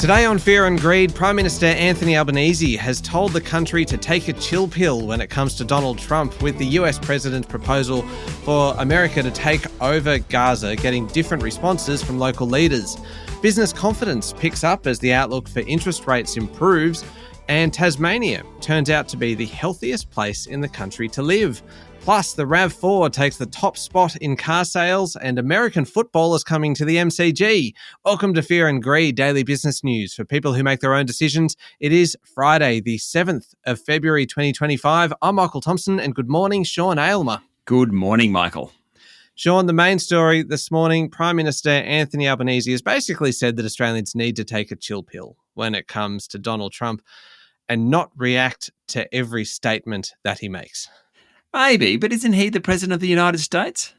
Today on Fear and Greed, Prime Minister Anthony Albanese has told the country to take a chill pill when it comes to Donald Trump, with the US president's proposal for America to take over Gaza getting different responses from local leaders. Business confidence picks up as the outlook for interest rates improves, and Tasmania turns out to be the healthiest place in the country to live. Plus, the RAV4 takes the top spot in car sales, and American football is coming to the MCG. Welcome to Fear and Greed, daily business news for people who make their own decisions. It is Friday, the 7th of February, 2025. I'm Michael Thompson, and good morning, Sean Aylmer. Good morning, Michael. Sean, the main story this morning, Prime Minister Anthony Albanese has basically said that Australians need to take a chill pill when it comes to Donald Trump and not react to every statement that he makes. Maybe, but isn't he the President of the United States?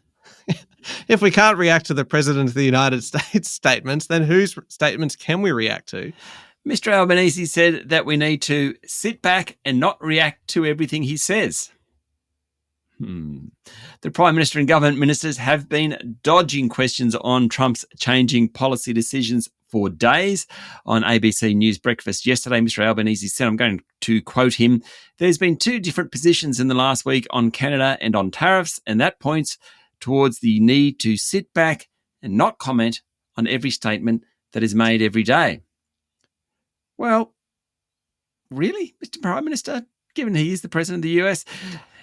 If we can't react to the President of the United States statements, then whose statements can we react to? Mr. Albanese said that we need to sit back and not react to everything he says. The Prime Minister and government ministers have been dodging questions on Trump's changing policy decisions for days. On ABC News Breakfast yesterday, Mr. Albanese said, I'm going to quote him, "There's been two different positions in the last week on Canada and on tariffs, and that points towards the need to sit back and not comment on every statement that is made every day." Well, really, Mr. Prime Minister, given he is the President of the US,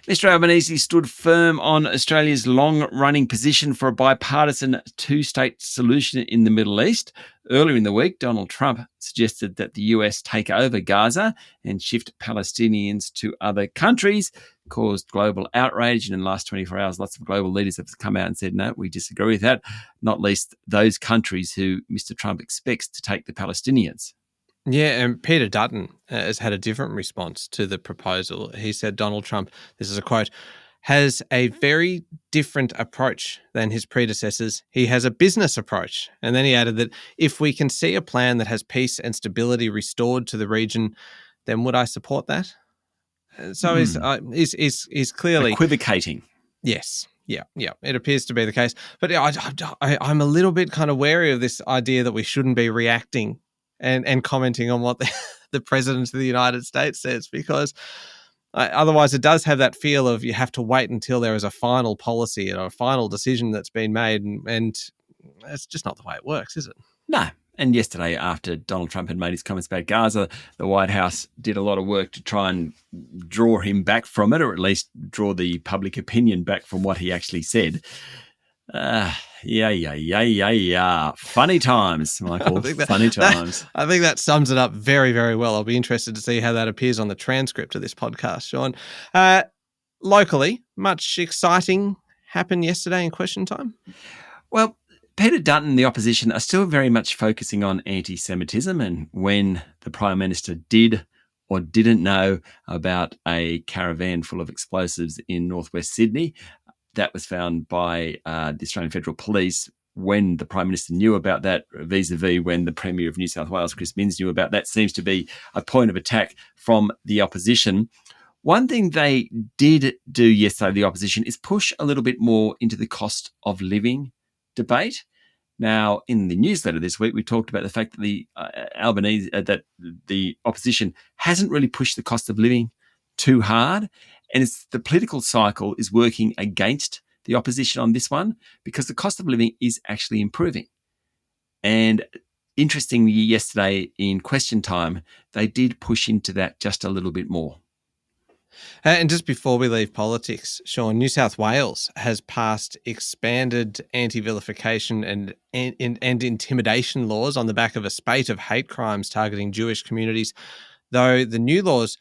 Mr. Albanese stood firm on Australia's long-running position for a bipartisan two-state solution in the Middle East. Earlier in the week, Donald Trump suggested that the US take over Gaza and shift Palestinians to other countries, caused global outrage. And in the last 24 hours, lots of global leaders have come out and said, no, we disagree with that, not least those countries who Mr. Trump expects to take the Palestinians. Yeah, and Peter Dutton has had a different response to the proposal. He said Donald Trump, this is a quote, has a very different approach than his predecessors. He has a business approach. And then he added that if we can see a plan that has peace and stability restored to the region, then would I support that? So he's clearly equivocating. Yes. Yeah, it appears to be the case. But I'm a little bit kind of wary of this idea that we shouldn't be reacting and commenting on what the President of the United States says, because otherwise it does have that feel of you have to wait until there is a final policy or a final decision that's been made, and it's just not the way it works, is it? No. And yesterday, after Donald Trump had made his comments about Gaza, the White House did a lot of work to try and draw him back from it, or at least draw the public opinion back from what he actually said. Funny times, Michael. Funny times. I think that sums it up very, very well. I'll be interested to see how that appears on the transcript of this podcast, Sean. Locally, much exciting happened yesterday in question time? Well, Peter Dutton, the opposition, are still very much focusing on anti-Semitism, and when the Prime Minister did or didn't know about a caravan full of explosives in northwest Sydney, that was found by the Australian Federal Police. When the Prime Minister knew about that, vis-a-vis when the Premier of New South Wales, Chris Minns, knew about that, seems to be a point of attack from the opposition. One thing they did do yesterday, the opposition, is push a little bit more into the cost of living debate. Now, in the newsletter this week, we talked about the fact that that the opposition hasn't really pushed the cost of living too hard. And it's the political cycle is working against the opposition on this one, because the cost of living is actually improving. And interestingly, yesterday in question time, they did push into that just a little bit more. And just before we leave politics, Sean, New South Wales has passed expanded anti-vilification and intimidation laws on the back of a spate of hate crimes targeting Jewish communities, though the new laws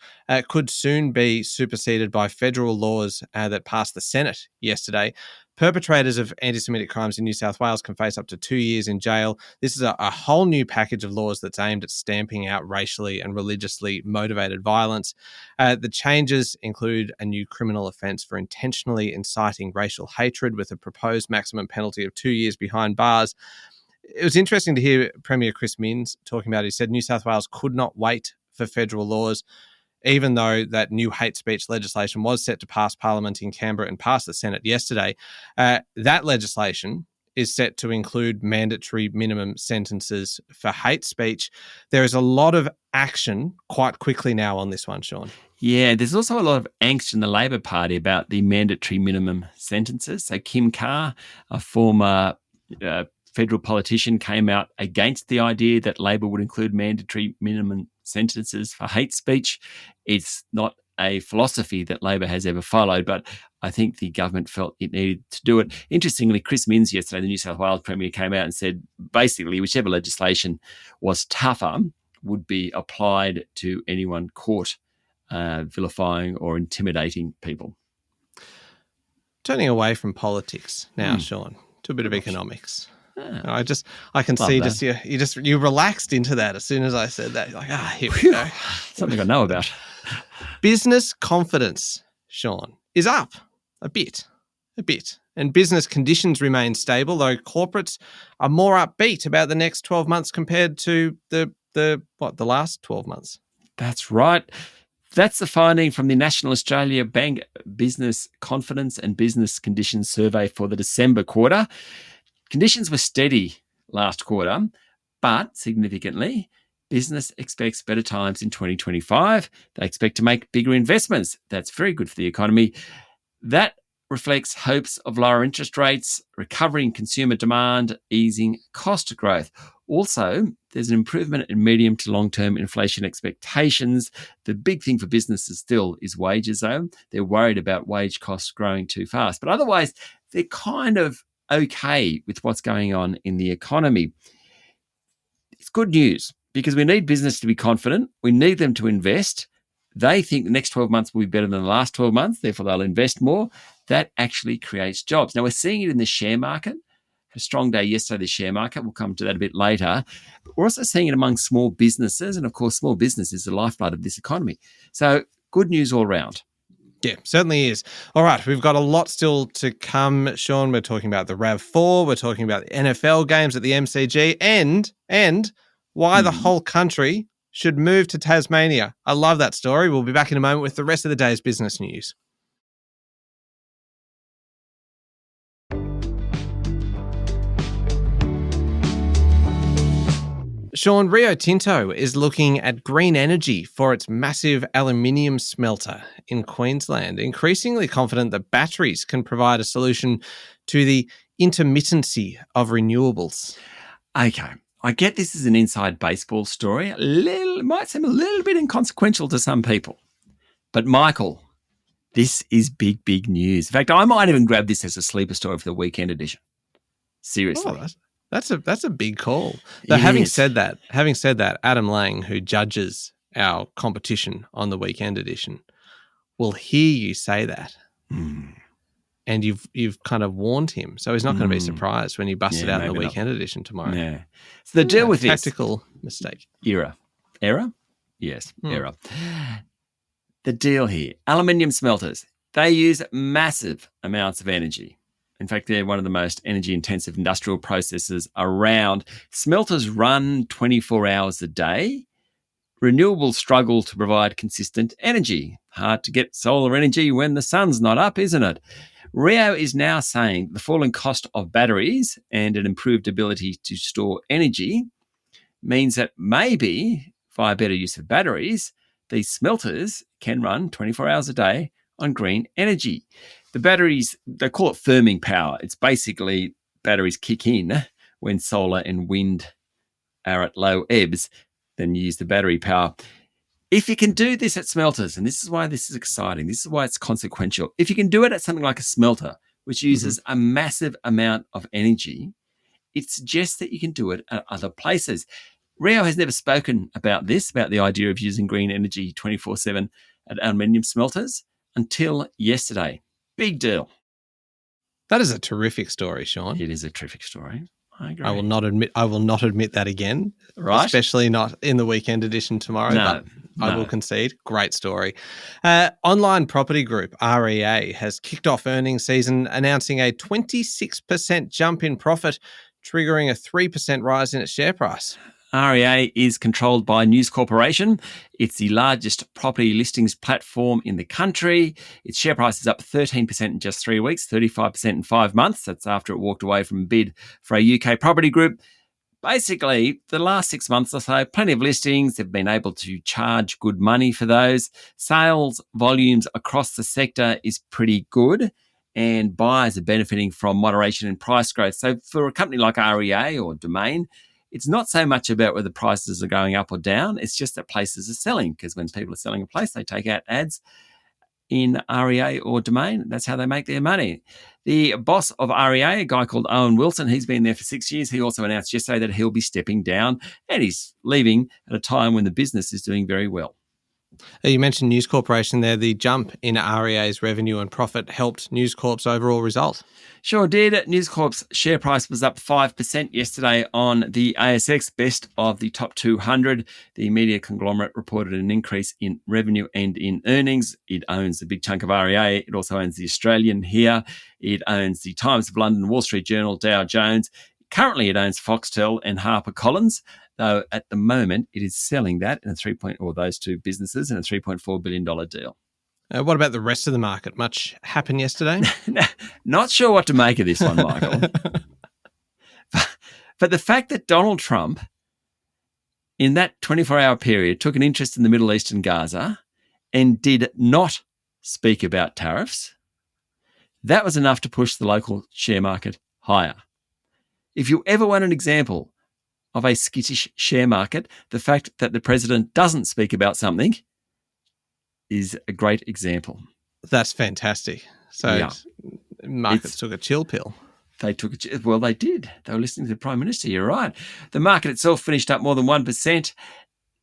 could soon be superseded by federal laws that passed the Senate yesterday. Perpetrators of anti-Semitic crimes in New South Wales can face up to 2 years in jail. This is a whole new package of laws that's aimed at stamping out racially and religiously motivated violence. The changes include a new criminal offence for intentionally inciting racial hatred, with a proposed maximum penalty of 2 years behind bars. It was interesting to hear Premier Chris Minns talking about it. He said New South Wales could not wait for federal laws, even though that new hate speech legislation was set to pass Parliament in Canberra and pass the Senate yesterday. That legislation is set to include mandatory minimum sentences for hate speech. There is a lot of action quite quickly now on this one, Sean. Yeah, there's also a lot of angst in the Labor Party about the mandatory minimum sentences. So Kim Carr, a former federal politician, came out against the idea that Labor would include mandatory minimum sentences for hate speech. It's not a philosophy that Labor has ever followed, but I think the government felt it needed to do it. Interestingly, Chris Minns yesterday, the New South Wales Premier, came out and said basically whichever legislation was tougher would be applied to anyone caught vilifying or intimidating people. Turning away from politics now, Sean, to a bit of economics. I can Love see that. you relaxed into that as soon as I said that. You're like, here we go. Something I know about. Business confidence, Sean, is up a bit. And business conditions remain stable, though corporates are more upbeat about the next 12 months compared to the last 12 months. That's right. That's the finding from the National Australia Bank Business Confidence and Business Conditions Survey for the December quarter. Conditions were steady last quarter, but significantly, business expects better times in 2025. They expect to make bigger investments. That's very good for the economy. That reflects hopes of lower interest rates, recovering consumer demand, easing cost growth. Also, there's an improvement in medium to long-term inflation expectations. The big thing for businesses still is wages, though. They're worried about wage costs growing too fast. But otherwise, they're kind of okay with what's going on in the economy. It's good news because we need business to be confident. We need them to invest. They think the next 12 months will be better than the last 12 months. Therefore, they'll invest more. That actually creates jobs. Now, we're seeing it in the share market. A strong day yesterday, the share market. We'll come to that a bit later. But we're also seeing it among small businesses. And of course, small business is the lifeblood of this economy. So good news all round. Yeah, certainly is. All right, we've got a lot still to come, Sean. We're talking about the RAV4. We're talking about the NFL games at the MCG and why the whole country should move to Tasmania. I love that story. We'll be back in a moment with the rest of the day's business news. Sean, Rio Tinto is looking at green energy for its massive aluminium smelter in Queensland, increasingly confident that batteries can provide a solution to the intermittency of renewables. Okay, I get this is an inside baseball story. It might seem a little bit inconsequential to some people. But Michael, this is big, big news. In fact, I might even grab this as a sleeper story for the weekend edition. Seriously. Oh, that's a big call. Though having said that, Adam Lang, who judges our competition on the weekend edition, will hear you say that. And you've kind of warned him. So he's not going to be surprised when you bust it out in the weekend edition tomorrow. Yeah. So the deal with this. Tactical mistake. Error? Yes, error. The deal here, aluminium smelters, they use massive amounts of energy. In fact, they're one of the most energy-intensive industrial processes around. Smelters run 24 hours a day. Renewables struggle to provide consistent energy. Hard to get solar energy when the sun's not up, isn't it? Rio is now saying the falling cost of batteries and an improved ability to store energy means that maybe, via better use of batteries, these smelters can run 24 hours a day on green energy. The batteries, they call it firming power. It's basically batteries kick in when solar and wind are at low ebbs, then you use the battery power. If you can do this at smelters, and this is why this is exciting, this is why it's consequential. If you can do it at something like a smelter, which uses a massive amount of energy, it suggests that you can do it at other places. Rio has never spoken about this, about the idea of using green energy 24/7 at aluminium smelters until yesterday. Big deal. That is a terrific story, Sean. It is a terrific story. I agree. I will not admit that again. Right. Especially not in the weekend edition tomorrow. No. I will concede. Great story. Online property group REA has kicked off earnings season, announcing a 26% jump in profit, triggering a 3% rise in its share price. REA is controlled by News Corporation. It's the largest property listings platform in the country. Its share price is up 13% in just 3 weeks, 35% in 5 months. That's after it walked away from a bid for a UK property group. Basically, the last 6 months or so, plenty of listings. They've been able to charge good money for those. Sales volumes across the sector is pretty good, and buyers are benefiting from moderation in price growth. So for a company like REA or Domain, it's not so much about whether prices are going up or down. It's just that places are selling, because when people are selling a place, they take out ads in REA or Domain. That's how they make their money. The boss of REA, a guy called Owen Wilson, he's been there for 6 years. He also announced yesterday that he'll be stepping down, and he's leaving at a time when the business is doing very well. You mentioned News Corporation there. The jump in REA's revenue and profit helped News Corp's overall result. Sure did. News Corp's share price was up 5% yesterday on the ASX, best of the top 200. The media conglomerate reported an increase in revenue and in earnings. It owns a big chunk of REA. It also owns the Australian here. It owns the Times of London, Wall Street Journal, Dow Jones. Currently, it owns Foxtel and HarperCollins, though at the moment it is selling that in those two businesses in a $3.4 billion deal. What about the rest of the market? Much happened yesterday? Not sure what to make of this one, Michael. But the fact that Donald Trump, in that 24-hour period, took an interest in the Middle East and Gaza and did not speak about tariffs, that was enough to push the local share market higher. If you ever want an example of a skittish share market, the fact that the president doesn't speak about something is a great example. That's fantastic. So yeah. Markets took a chill pill. They did. They were listening to the Prime Minister. You're right. The market itself finished up more than 1%.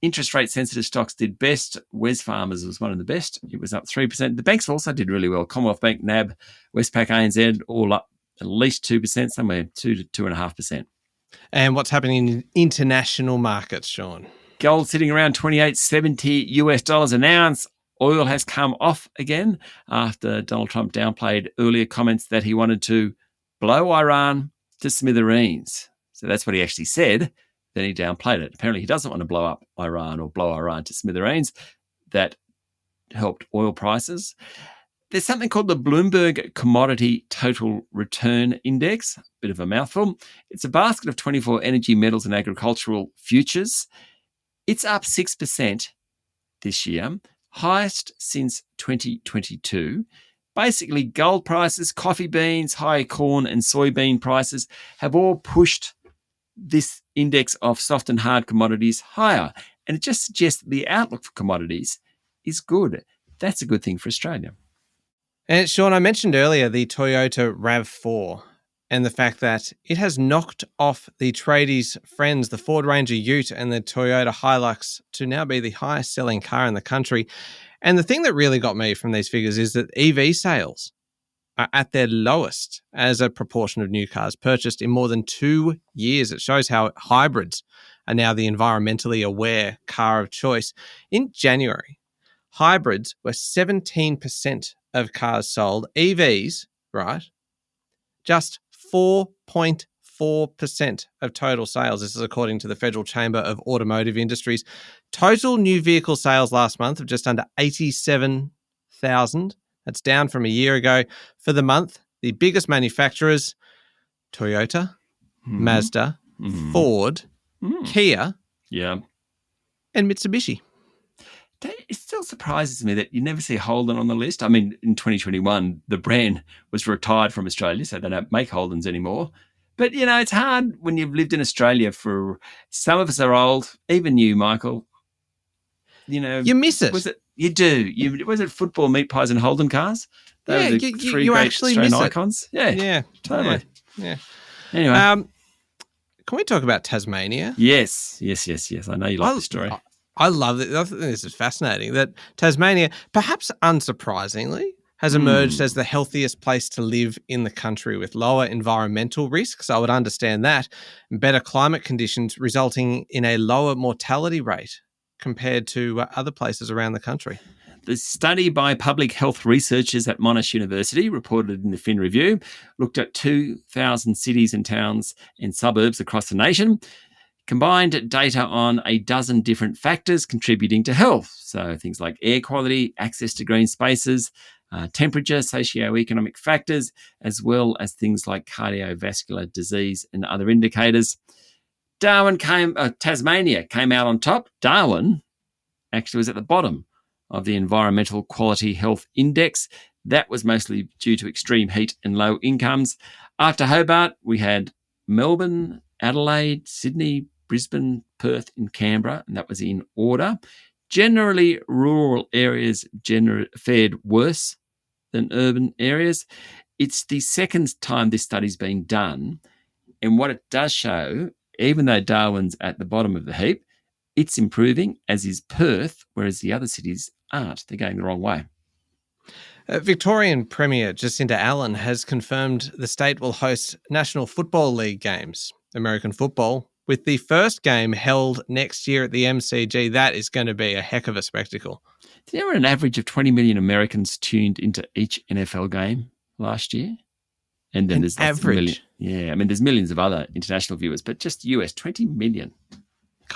Interest rate sensitive stocks did best. Wesfarmers was one of the best. It was up 3%. The banks also did really well. Commonwealth Bank, NAB, Westpac, ANZ, all up at least 2%, somewhere 2 to 2.5%. And what's happening in international markets, Sean? Gold sitting around $28.70 an ounce. Oil has come off again after Donald Trump downplayed earlier comments that he wanted to blow Iran to smithereens. So that's what he actually said. Then he downplayed it. Apparently he doesn't want to blow up Iran or blow Iran to smithereens. That helped oil prices. There's something called the Bloomberg Commodity Total Return Index, bit of a mouthful. It's a basket of 24 energy, metals and agricultural futures. It's up 6% this year, highest since 2022. Basically, gold prices, coffee beans, high corn and soybean prices have all pushed this index of soft and hard commodities higher. And it just suggests that the outlook for commodities is good. That's a good thing for Australia. And Sean, I mentioned earlier the Toyota RAV4 and the fact that it has knocked off the tradies' friends, the Ford Ranger Ute and the Toyota Hilux, to now be the highest selling car in the country. And the thing that really got me from these figures is that EV sales are at their lowest as a proportion of new cars purchased in more than 2 years. It shows how hybrids are now the environmentally aware car of choice. In January, hybrids were 17% of cars sold. EVs, right, just 4.4% of total sales. This is according to the Federal Chamber of Automotive Industries. Total new vehicle sales last month of just under 87,000. That's down from a year ago. For the month, the biggest manufacturers, Toyota, Mazda, Ford, Kia, and Mitsubishi. It still surprises me that you never see Holden on the list. I mean, in 2021, the brand was retired from Australia, so they don't make Holdens anymore. But, you know, it's hard when you've lived in Australia for... Some of us are old, even you, Michael. You know... You miss it. You do. Was it football, meat pies and Holden cars? They were the three great actually Australian miss icons. Yeah, totally. Yeah. Anyway. Can we talk about Tasmania? Yes. I know you like the story. I love it. I think this is fascinating that Tasmania, perhaps unsurprisingly, has emerged as the healthiest place to live in the country with lower environmental risks. I would understand that. Better climate conditions resulting in a lower mortality rate compared to other places around the country. The study by public health researchers at Monash University, reported in the Fin Review, looked at 2,000 cities and towns and suburbs across the nation, combined data on a dozen different factors contributing to health. So things like air quality, access to green spaces, temperature, socioeconomic factors, as well as things like cardiovascular disease and other indicators. Tasmania came out on top. Darwin actually was at the bottom of the Environmental Quality Health Index. That was mostly due to extreme heat and low incomes. After Hobart, we had Melbourne, Adelaide, Sydney, Brisbane, Perth, and Canberra, and that was in order. Generally, rural areas fared worse than urban areas. It's the second time this study's been done, and what it does show, even though Darwin's at the bottom of the heap, it's improving, as is Perth, whereas the other cities aren't. They're going the wrong way. Victorian Premier Jacinta Allen has confirmed the state will host National Football League games, American football, with the first game held next year at the MCG. That is going to be a heck of a spectacle. There were an average of 20 million Americans tuned into each NFL game last year. And then there's average. There's millions of other international viewers, but just US, 20 million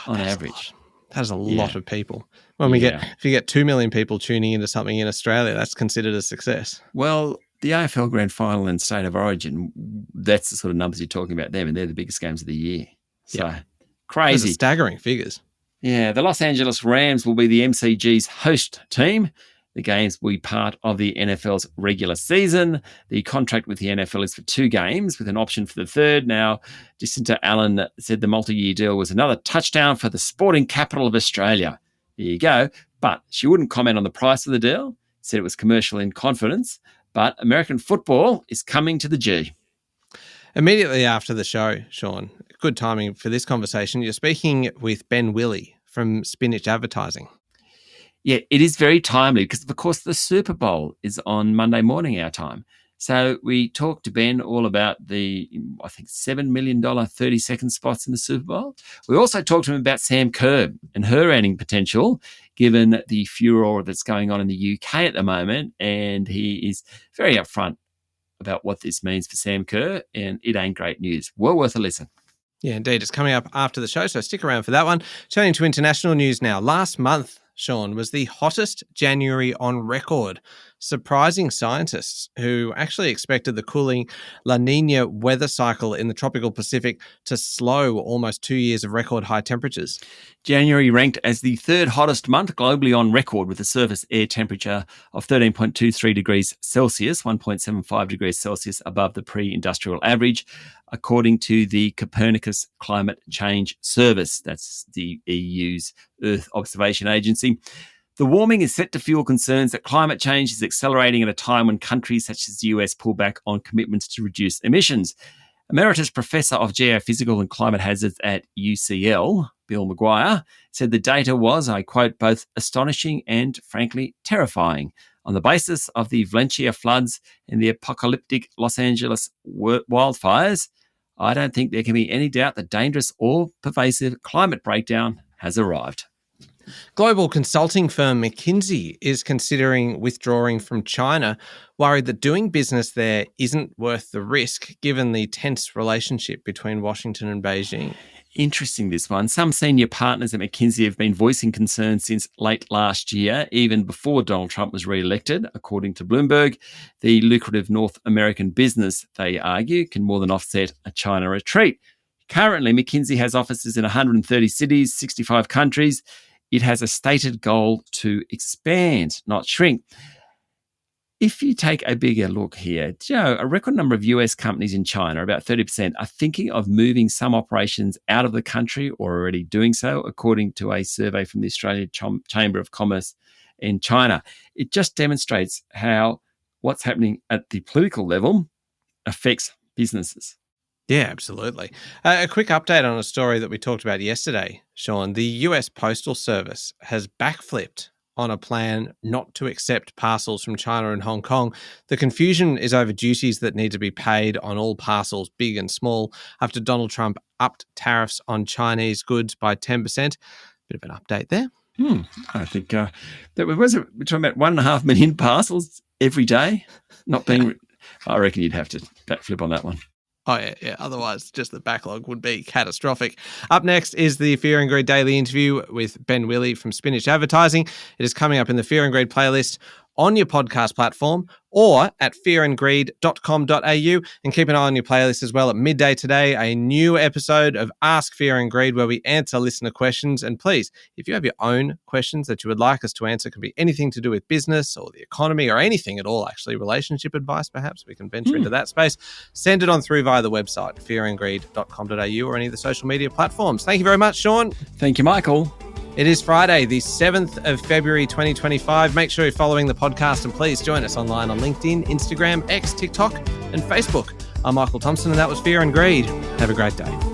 on average. That's a lot of people. If you get 2 million people tuning into something in Australia, that's considered a success. Well, the AFL Grand Final and State of Origin, that's the sort of numbers you're talking about there, and they're the biggest games of the year. So crazy. Those are staggering figures. Yeah, the Los Angeles Rams will be the MCG's host team. The games will be part of the NFL's regular season. The contract with the NFL is for 2 games with an option for the third. Now, Jacinta Allen said the multi-year deal was another touchdown for the sporting capital of Australia. There you go. But she wouldn't comment on the price of the deal, said it was commercial in confidence. But American football is coming to the G. Immediately after the show, Sean, good timing for this conversation, you're speaking with Ben Willey from Spinach Advertising. Yeah, it is very timely because, of course, the Super Bowl is on Monday morning our time. So we talked to Ben all about the, I think, $7 million 30-second spots in the Super Bowl. We also talked to him about Sam Kerr and her earning potential, given the furore that's going on in the UK at the moment. And he is very upfront about what this means for Sam Kerr, and it ain't great news. Well worth a listen. Yeah, indeed. It's coming up after the show, so stick around for that one. Turning to international news now. Last month, Sean, was the hottest January on record, surprising scientists who actually expected the cooling La Nina weather cycle in the tropical Pacific to slow almost 2 years of record high temperatures. January ranked as the third hottest month globally on record, with a surface air temperature of 13.23 degrees Celsius, 1.75 degrees Celsius above the pre-industrial average, according to the Copernicus Climate Change Service. That's the EU's Earth Observation Agency. The warming is set to fuel concerns that climate change is accelerating at a time when countries such as the US pull back on commitments to reduce emissions. Emeritus Professor of Geophysical and Climate Hazards at UCL, Bill Maguire, said the data was, I quote, both astonishing and, frankly, terrifying. On the basis of the Valencia floods and the apocalyptic Los Angeles wildfires, I don't think there can be any doubt that dangerous or pervasive climate breakdown has arrived. Global consulting firm McKinsey is considering withdrawing from China, worried that doing business there isn't worth the risk given the tense relationship between Washington and Beijing. Interesting, this one. Some senior partners at McKinsey have been voicing concerns since late last year, even before Donald Trump was re-elected. According to Bloomberg, the lucrative North American business, they argue, can more than offset a China retreat. Currently, McKinsey has offices in 130 cities, 65 countries. It has a stated goal to expand, not shrink. If you take a bigger look here, Joe, a record number of US companies in China, about 30%, are thinking of moving some operations out of the country or already doing so, according to a survey from the Australian Chamber of Commerce in China. It just demonstrates how what's happening at the political level affects businesses. Yeah, absolutely. A quick update on a story that we talked about yesterday, Sean. The US Postal Service has backflipped on a plan not to accept parcels from China and Hong Kong. The confusion is over duties that need to be paid on all parcels, big and small, after Donald Trump upped tariffs on Chinese goods by 10%. Bit of an update there. I think that we're talking about 1.5 million parcels every day not being. I reckon you'd have to backflip on that one. Oh, yeah. Otherwise, just the backlog would be catastrophic. Up next is the Fear and Greed Daily interview with Ben Willey from Spinach Advertising. It is coming up in the Fear and Greed playlist on your podcast platform or at fearandgreed.com.au. And keep an eye on your playlist as well. At midday today, a new episode of Ask Fear and Greed where we answer listener questions. And please, if you have your own questions that you would like us to answer, it can be anything to do with business or the economy or anything at all, actually, relationship advice, perhaps. We can venture into that space. Send it on through via the website, fearandgreed.com.au or any of the social media platforms. Thank you very much, Sean. Thank you, Michael. It is Friday, the 7th of February, 2025. Make sure you're following the podcast and please join us online on LinkedIn, Instagram, X, TikTok, and Facebook. I'm Michael Thompson, and that was Fear and Greed. Have a great day.